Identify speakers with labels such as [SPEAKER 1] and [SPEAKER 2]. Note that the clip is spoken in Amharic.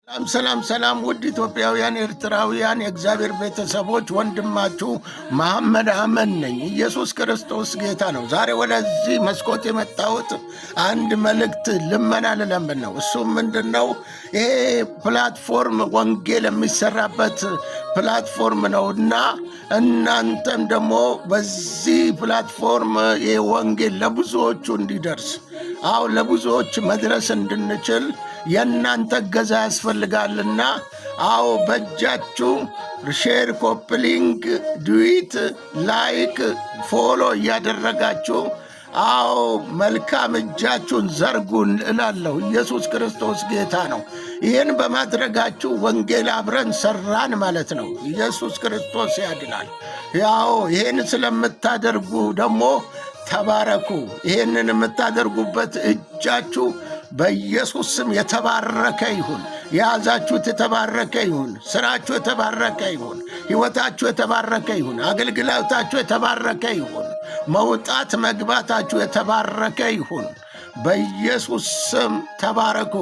[SPEAKER 1] ሰላም ውድ ኢትዮጵያውያን ኤርትራውያን የእግዚአብሔር ቤተሰቦች ወንድማችሁ መሐመድ አመን ነኝ። ኢየሱስ ክርስቶስ ጌታ ነው። ዛሬ ወደዚህ መስኮት የመጣሁት አንድ መልእክት ልመና ልለምን ነው። እሱም ምንድነው? ይሄ ፕላትፎርም ወንጌል የሚሰራበት ፕላትፎርም ነውና እናንተም ደግሞ በዚህ ፕላትፎርም ይሄ ወንጌል ለብዙዎቹ እንዲደርስ ለብዙዎች መድረስ እንድንችል የእናንተ እገዛ ያስፈልጋልና በእጃችሁ ሼር፣ ኮፕሊንግ፣ ዱዊት፣ ላይክ፣ ፎሎ እያደረጋችሁ መልካም እጃችሁን ዘርጉን እላለሁ። ኢየሱስ ክርስቶስ ጌታ ነው። ይህን በማድረጋችሁ ወንጌል አብረን ሰራን ማለት ነው። ኢየሱስ ክርስቶስ ያድናል። ይህን ስለምታደርጉ ደግሞ ተባረኩ። ይህንን የምታደርጉበት እጃችሁ በኢየሱስ ስም የተባረከ ይሁን። የያዛችሁት የተባረከ ይሁን። ስራችሁ የተባረከ ይሁን። ሕይወታችሁ የተባረከ ይሁን። አገልግሎታችሁ የተባረከ ይሁን። መውጣት መግባታችሁ የተባረከ ይሁን። በኢየሱስ ስም ተባረኩ።